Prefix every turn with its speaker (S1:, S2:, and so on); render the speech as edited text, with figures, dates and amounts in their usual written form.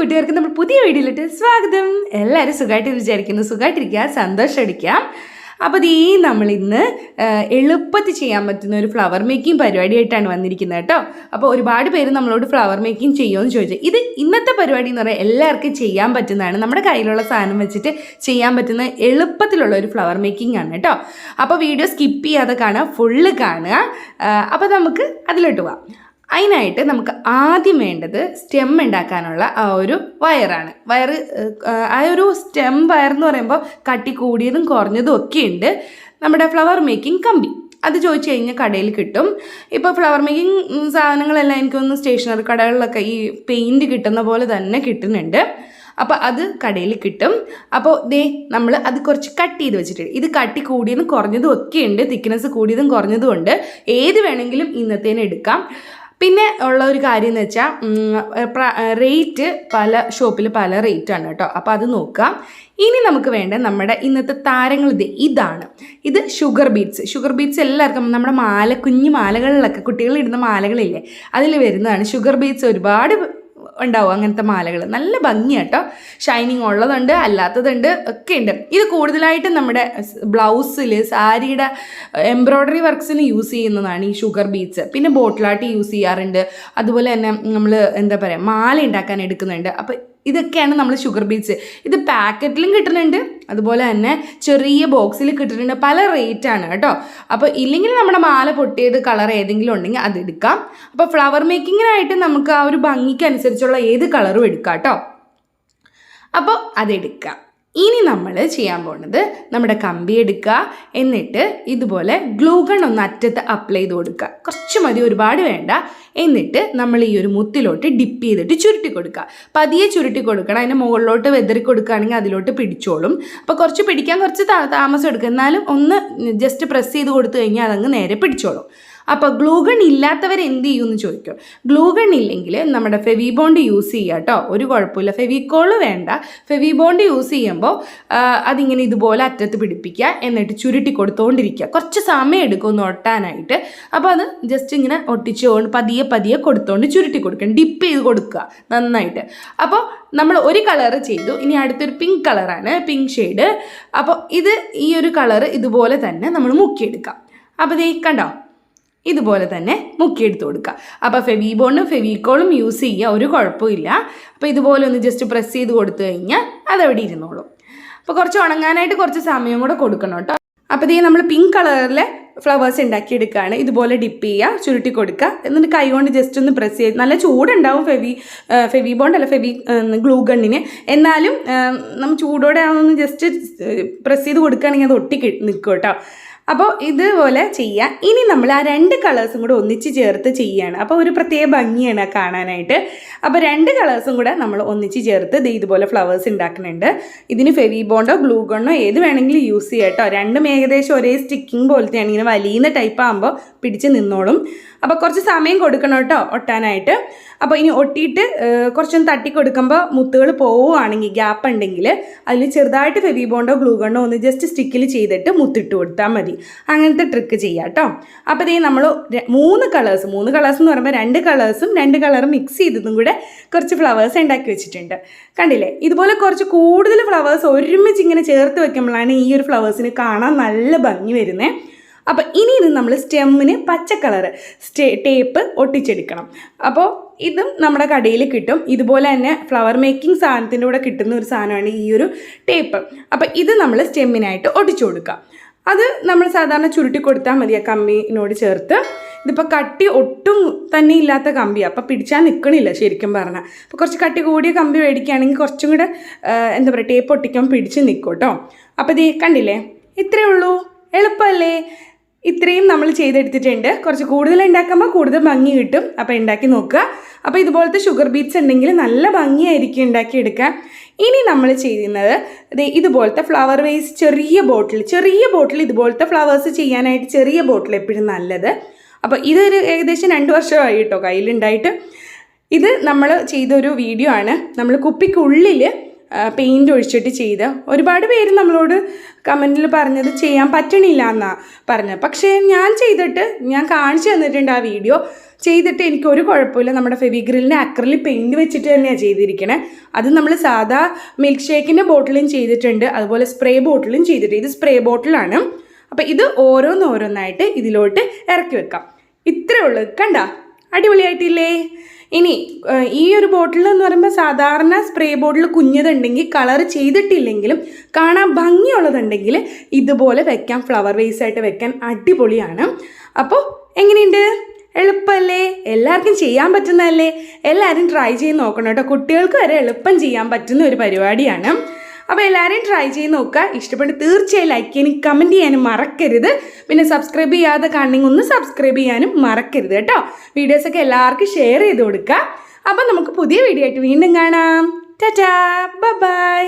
S1: കൂട്ടുകാർക്ക് നമ്മൾ പുതിയ വീഡിയോയിലിട്ട് സ്വാഗതം. എല്ലാവരും സുഖമായിട്ട് വിചാരിക്കുന്നു, സുഖമായിട്ടിരിക്കുക, സന്തോഷം അടിക്കുക. അപ്പോൾ ഈ നമ്മളിന്ന് എളുപ്പത്തിൽ ചെയ്യാൻ പറ്റുന്ന ഒരു ഫ്ലവർ മേക്കിംഗ് പരിപാടിയായിട്ടാണ് വന്നിരിക്കുന്നത് കേട്ടോ. അപ്പോൾ ഒരുപാട് പേര് നമ്മളോട് ഫ്ലവർ മേക്കിംഗ് ചെയ്യുമെന്ന് ചോദിച്ചാൽ, ഇത് ഇന്നത്തെ പരിപാടി എന്ന് പറയുന്നത് എല്ലാവർക്കും ചെയ്യാൻ പറ്റുന്നതാണ്. നമ്മുടെ കയ്യിലുള്ള സാധനം വെച്ചിട്ട് ചെയ്യാൻ പറ്റുന്ന എളുപ്പത്തിലുള്ള ഒരു ഫ്ലവർ മേക്കിംഗ് ആണ് കേട്ടോ. അപ്പോൾ വീഡിയോ സ്കിപ്പ് ചെയ്യാതെ കാണുക, ഫുള്ള് കാണുക. അപ്പോൾ നമുക്ക് അതിലോട്ട് പോവാം. അതിനായിട്ട് നമുക്ക് ആദ്യം വേണ്ടത് സ്റ്റെം ഉണ്ടാക്കാനുള്ള ആ ഒരു വയറാണ്. ആ ഒരു സ്റ്റെം വയർ എന്ന് പറയുമ്പോൾ കട്ടി കൂടിയതും കുറഞ്ഞതും ഒക്കെ ഉണ്ട്. നമ്മുടെ ഫ്ലവർ മേക്കിംഗ് കമ്പി അത് ചോദിച്ചു കഴിഞ്ഞാൽ കടയിൽ കിട്ടും. ഇപ്പോൾ ഫ്ലവർ മേക്കിംഗ് സാധനങ്ങളെല്ലാം എനിക്കൊന്ന് സ്റ്റേഷനറി കടകളിലൊക്കെ ഈ പെയിൻറ്റ് കിട്ടുന്ന പോലെ തന്നെ കിട്ടുന്നുണ്ട്. അപ്പോൾ അത് കടയിൽ കിട്ടും. അപ്പോൾ നമ്മൾ അത് കുറച്ച് കട്ട് ചെയ്ത് വെച്ചിട്ടുണ്ട്. ഇത് കട്ടി കൂടിയതും കുറഞ്ഞതും ഒക്കെ ഉണ്ട്, തിക്നെസ് കൂടിയതും കുറഞ്ഞതും ഉണ്ട്. ഏത് വേണമെങ്കിലും ഇന്നത്തേന് എടുക്കാം. പിന്നെ ഉള്ള ഒരു കാര്യം എന്ന് വെച്ചാൽ റേറ്റ് പല ഷോപ്പിൽ പല റേറ്റാണ് കേട്ടോ. അപ്പോൾ അത് നോക്കാം. ഇനി നമുക്ക് വേണ്ട നമ്മുടെ ഇന്നത്തെ താരങ്ങൾ ഇതാണ്. ഇത് ഷുഗർ ബീറ്റ്സ് എല്ലാവർക്കും നമ്മുടെ കുഞ്ഞു മാലകളിലൊക്കെ കുട്ടികൾ ഇടുന്ന മാലകളില്ലേ, അതിൽ വരുന്നതാണ് ഷുഗർ ബീറ്റ്സ്. ഒരുപാട് ഉണ്ടാവും അങ്ങനത്തെ മാലകൾ, നല്ല ഭംഗിയാട്ടോ. ഷൈനിങ് ഉള്ളതുണ്ട്, അല്ലാത്തതുണ്ട്, ഒക്കെ ഉണ്ട്. ഇത് കൂടുതലായിട്ടും നമ്മുടെ ബ്ലൗസിൽ സാരിയുടെ എംബ്രോയ്ഡറി വർക്ക്സിന് യൂസ് ചെയ്യുന്നതാണ് ഈ ഷുഗർ ബീറ്റ്സ്. പിന്നെ ബോട്ടിലാട്ടി യൂസ് ചെയ്യാറുണ്ട്. അതുപോലെ തന്നെ നമ്മൾ മാല ഉണ്ടാക്കാൻ എടുക്കുന്നുണ്ട്. അപ്പോൾ ഇതൊക്കെയാണ് നമ്മൾ ഷുഗർ ബീറ്റ്സ്. ഇത് പാക്കറ്റിലും കിട്ടുന്നുണ്ട്, അതുപോലെ തന്നെ ചെറിയ ബോക്സിൽ കിട്ടുന്നുണ്ട്. പല റേറ്റാണ് കേട്ടോ. അപ്പോൾ ഇല്ലെങ്കിൽ നമ്മുടെ മാല പൊട്ടിയത് കളർ ഏതെങ്കിലും ഉണ്ടെങ്കിൽ അതെടുക്കാം. അപ്പോൾ ഫ്ലവർ മേക്കിങ്ങിനായിട്ട് നമുക്ക് ആ ഒരു ഭംഗിക്കനുസരിച്ചുള്ള ഏത് കളറും എടുക്കാം കേട്ടോ. അപ്പോൾ അതെടുക്കാം. ഇനി നമ്മൾ ചെയ്യാൻ പോകുന്നത് നമ്മുടെ കമ്പി എടുക്കുക, എന്നിട്ട് ഇതുപോലെ ഗ്ലൂ ഗൺ ഒന്ന് അറ്റത്ത് അപ്ലൈ ചെയ്ത് കൊടുക്കുക. കുറച്ച് മതി, ഒരുപാട് വേണ്ട. എന്നിട്ട് നമ്മൾ ഈ ഒരു മുത്തിലോട്ട് ഡിപ്പ് ചെയ്തിട്ട് ചുരുട്ടി കൊടുക്കുക. പതിയെ ചുരുട്ടി കൊടുക്കണം. അതിൻ്റെ മുകളിലോട്ട് വെതറി കൊടുക്കുകയാണെങ്കിൽ അതിലോട്ട് പിടിച്ചോളും. അപ്പോൾ കുറച്ച് പിടിക്കാൻ കുറച്ച് താമസം എടുക്കും, എന്നാലും ഒന്ന് ജസ്റ്റ് പ്രസ് ചെയ്ത് കൊടുത്തു കഴിഞ്ഞാൽ അതങ്ങ് നേരെ പിടിച്ചോളും. അപ്പോൾ ഗ്ലൂ ഗൺ ഇല്ലാത്തവർ എന്ത് ചെയ്യുമെന്ന് ചോദിക്കും. ഗ്ലൂ ഗൺ ഇല്ലെങ്കിൽ നമ്മുടെ ഫെവിബോണ്ട് യൂസ് ചെയ്യുക കേട്ടോ, ഒരു കുഴപ്പമില്ല. ഫെവിക്കോള് വേണ്ട, ഫെവിബോണ്ട് യൂസ് ചെയ്യുമ്പോൾ അതിങ്ങനെ ഇതുപോലെ അറ്റത്ത് പിടിപ്പിക്കുക, എന്നിട്ട് ചുരുട്ടി കൊടുത്തുകൊണ്ടിരിക്കുക. കുറച്ച് സമയം എടുക്കും ഒന്ന് ഒട്ടാനായിട്ട്. അപ്പോൾ അത് ജസ്റ്റ് ഇങ്ങനെ ഒട്ടിച്ചുകൊണ്ട് പതിയെ കൊടുത്തുകൊണ്ട് ചുരുട്ടി കൊടുക്കണം, ഡിപ്പ് ചെയ്ത് കൊടുക്കുക നന്നായിട്ട്. അപ്പോൾ നമ്മൾ ഒരു കളറ് ചെയ്തു, ഇനി അടുത്തൊരു പിങ്ക് കളറാണ്, പിങ്ക് ഷെയ്ഡ്. അപ്പോൾ ഈ ഒരു കളറ് ഇതുപോലെ തന്നെ നമ്മൾ മുക്കിയെടുക്കാം. അപ്പോൾ കണ്ടോ, ഇതുപോലെ തന്നെ മുക്കിയെടുത്ത് കൊടുക്കുക. അപ്പോൾ ഫെവിബോണ്ടും ഫെവിക്കോളും യൂസ് ചെയ്യുക, ഒരു കുഴപ്പമില്ല. അപ്പോൾ ഇതുപോലെ ഒന്ന് ജസ്റ്റ് പ്രസ് ചെയ്ത് കൊടുത്തു കഴിഞ്ഞാൽ അതവിടെ ഇരുന്നോളും. അപ്പോൾ കുറച്ച് ഉണങ്ങാനായിട്ട് കുറച്ച് സമയം കൂടെ കൊടുക്കണം കേട്ടോ. അപ്പോൾ നമ്മൾ പിങ്ക് കളറിലെ ഫ്ലവേഴ്സ് ഉണ്ടാക്കിയെടുക്കുകയാണ്. ഇതുപോലെ ഡിപ്പ് ചെയ്യുക, ചുരുട്ടി കൊടുക്കുക, എന്നിട്ട് കൈ കൊണ്ട് ജസ്റ്റ് ഒന്ന് പ്രസ് ചെയ്ത്. നല്ല ചൂടുണ്ടാവും ഫെവിബോണ്ട് അല്ല ഗ്ലൂ ഗണ്ണിന്, എന്നാലും നമ്മൾ ചൂടോടെ ഒന്ന് ജസ്റ്റ് പ്രസ് ചെയ്ത് കൊടുക്കുകയാണെങ്കിൽ അത് ഒട്ടി നിൽക്കും കേട്ടോ. അപ്പോൾ ഇതുപോലെ ചെയ്യാം. ഇനി നമ്മൾ ആ രണ്ട് കളേഴ്സും കൂടെ ഒന്നിച്ച് ചേർത്ത് ചെയ്യുകയാണ്. അപ്പോൾ ഒരു പ്രത്യേക ഭംഗിയാണ് കാണാനായിട്ട്. അപ്പോൾ രണ്ട് കളേഴ്സും കൂടെ നമ്മൾ ഒന്നിച്ച് ചേർത്ത് ഇതുപോലെ ഫ്ലവേഴ്സ് ഉണ്ടാക്കുന്നുണ്ട്. ഇതിന് ഫെവിബോണ്ടോ ഗ്ലൂ ഗണ്ണോ ഏത് വേണമെങ്കിലും യൂസ് ചെയ്യാം കേട്ടോ. രണ്ടും ഏകദേശം ഒരേ സ്റ്റിക്കിങ് പോലത്തെയാണ്, ഇങ്ങനെ വലിയുന്ന ടൈപ്പ് ആകുമ്പോൾ പിടിച്ച് നിന്നോളും. അപ്പോൾ കുറച്ച് സമയം കൊടുക്കണം കേട്ടോ ഒട്ടാനായിട്ട്. അപ്പോൾ ഇനി ഒട്ടിയിട്ട് കുറച്ചൊന്ന് തട്ടി കൊടുക്കുമ്പോൾ മുത്തുകൾ പോവുകയാണെങ്കിൽ, ഗ്യാപ്പ് ഉണ്ടെങ്കിൽ അതിൽ ചെറുതായിട്ട് ഫെവിബോണ്ടോ ഗ്ലൂ ഗണ്ണോ ഒന്ന് ജസ്റ്റ് സ്റ്റിക്കിൽ ചെയ്തിട്ട് മുത്തിട്ട് കൊടുത്താൽ മതി. അങ്ങനത്തെ ട്രിക്ക് ചെയ്യാം കേട്ടോ. അപ്പോൾ നമ്മൾ മൂന്ന് കളേഴ്സ് എന്ന് പറയുമ്പോൾ രണ്ട് കളറും മിക്സ് ചെയ്തതും കൂടെ കുറച്ച് ഫ്ലവേഴ്സ് ഉണ്ടാക്കി വെച്ചിട്ടുണ്ട്. കണ്ടില്ലേ, ഇതുപോലെ കുറച്ച് കൂടുതൽ ഫ്ലവേഴ്സ് ഒരുമിച്ച് ഇങ്ങനെ ചേർത്ത് വെക്കുമ്പോഴാണ് ഈ ഒരു ഫ്ലവേഴ്സിന് കാണാൻ നല്ല ഭംഗി വരുന്നത്. അപ്പോൾ ഇനി ഇത് നമ്മൾ സ്റ്റെമ്മിന് പച്ച കളറ് ടേപ്പ് ഒട്ടിച്ചെടുക്കണം. അപ്പോൾ ഇതും നമ്മുടെ കടയിൽ കിട്ടും. ഇതുപോലെ തന്നെ ഫ്ലവർ മേക്കിംഗ് സാധനത്തിൻ്റെ കൂടെ കിട്ടുന്ന ഒരു സാധനമാണ് ഈ ഒരു ടേപ്പ്. അപ്പോൾ ഇത് നമ്മൾ സ്റ്റെമ്മിനായിട്ട് ഒട്ടിച്ചു കൊടുക്കുക. അത് നമ്മൾ സാധാരണ ചുരുട്ടി കൊടുത്താൽ മതി ആ കമ്പിനോട് ചേർത്ത്. ഇതിപ്പോൾ കട്ടി ഒട്ടും തന്നെ ഇല്ലാത്ത കമ്പിയാണ്, അപ്പോൾ പിടിച്ചാൽ നിൽക്കണില്ല ശരിക്കും പറഞ്ഞാൽ. അപ്പോൾ കുറച്ച് കട്ടി കൂടിയ കമ്പി മേടിക്കുകയാണെങ്കിൽ കുറച്ചും കൂടെ ടേപ്പ് ഒട്ടിക്കുമ്പോൾ പിടിച്ച് നിൽക്കും കേട്ടോ. അപ്പോൾ കണ്ടില്ലേ, ഇത്രയേ ഉള്ളൂ, എളുപ്പമല്ലേ? ഇത്രയും നമ്മൾ ചെയ്തെടുത്തിട്ടുണ്ട്. കുറച്ച് കൂടുതൽ ഉണ്ടാക്കുമ്പോൾ കൂടുതൽ ഭംഗി കിട്ടും. അപ്പോൾ ഉണ്ടാക്കി നോക്കുക. അപ്പോൾ ഇതുപോലത്തെ ഷുഗർ ബീറ്റ്സ് ഉണ്ടെങ്കിൽ നല്ല ഭംഗിയായിരിക്കും ഉണ്ടാക്കിയെടുക്കാൻ. ഇനി നമ്മൾ ചെയ്യുന്നത് ഇതുപോലത്തെ ഫ്ലവർ വേസ് ചെറിയ ബോട്ടിൽ ഇതുപോലത്തെ ഫ്ലവേഴ്സ് ചെയ്യാനായിട്ട് ചെറിയ ബോട്ടിൽ എപ്പോഴും നല്ലത്. അപ്പോൾ ഇതൊരു ഏകദേശം 2 വർഷമായി കേട്ടോ കയ്യിലുണ്ടായിട്ട്. ഇത് നമ്മൾ ചെയ്തൊരു വീഡിയോ ആണ്. നമ്മൾ കുപ്പിക്കുള്ളിൽ പെയിൻറ് ഒഴിച്ചിട്ട് ചെയ്ത്. ഒരുപാട് പേര് നമ്മളോട് കമൻറ്റിൽ പറഞ്ഞത് ചെയ്യാൻ പറ്റണില്ല എന്നാണ് പറഞ്ഞത്. പക്ഷേ ഞാൻ കാണിച്ചു തന്നിട്ടുണ്ട് ആ വീഡിയോ ചെയ്തിട്ട് എനിക്കൊരു കുഴപ്പമില്ല. നമ്മുടെ ഫെവിഗ്രിലിൻ്റെ അക്രിലിക് പെയിൻറ് വെച്ചിട്ട് തന്നെയാണ് ചെയ്തിരിക്കണേ. അത് നമ്മൾ സാധാ മിൽക്ക് ഷേക്കിൻ്റെ ബോട്ടിലും ചെയ്തിട്ടുണ്ട്, അതുപോലെ സ്പ്രേ ബോട്ടിലും ചെയ്തിട്ടുണ്ട്. ഇത് സ്പ്രേ ബോട്ടിലാണ്. അപ്പോൾ ഇത് ഓരോന്നായിട്ട് ഇതിലോട്ട് ഇറക്കി വെക്കാം. ഇത്രയേ ഉള്ളൂ. കണ്ട, അടിപൊളിയായിട്ടില്ലേ? ഇനി ഈ ഒരു ബോട്ടിൽ എന്ന് പറയുമ്പോൾ സാധാരണ സ്പ്രേ ബോട്ടിൽ കുഞ്ഞതുണ്ടെങ്കിൽ കളർ ചെയ്തിട്ടില്ലെങ്കിലും കാണാൻ ഭംഗിയുള്ളതുണ്ടെങ്കിൽ ഇതുപോലെ വെക്കാം, ഫ്ലവർ വേസായിട്ട് വെക്കാൻ അടിപൊളിയാണ്. അപ്പോൾ എങ്ങനെയുണ്ട്? എളുപ്പമല്ലേ? എല്ലാവർക്കും ചെയ്യാൻ പറ്റുന്നതല്ലേ? എല്ലാവരും ട്രൈ ചെയ്ത് നോക്കണം കേട്ടോ. കുട്ടികൾക്ക് വരെ എളുപ്പം ചെയ്യാൻ പറ്റുന്ന ഒരു പരിപാടിയാണ്. അപ്പോൾ എല്ലാവരും ട്രൈ ചെയ്ത് നോക്കുക. ഇഷ്ടപ്പെട്ട് തീർച്ചയായും ലൈക്ക് ചെയ്യാനും കമൻറ്റ് ചെയ്യാനും മറക്കരുത്. പിന്നെ സബ്സ്ക്രൈബ് ചെയ്യാതെ കാണണമെങ്കിൽ ഒന്ന് സബ്സ്ക്രൈബ് ചെയ്യാനും മറക്കരുത് കേട്ടോ. വീഡിയോസൊക്കെ എല്ലാവർക്കും ഷെയർ ചെയ്ത് കൊടുക്കുക. അപ്പോൾ നമുക്ക് പുതിയ വീഡിയോ ആയിട്ട് വീണ്ടും കാണാം. ടാറ്റാ, ബൈ.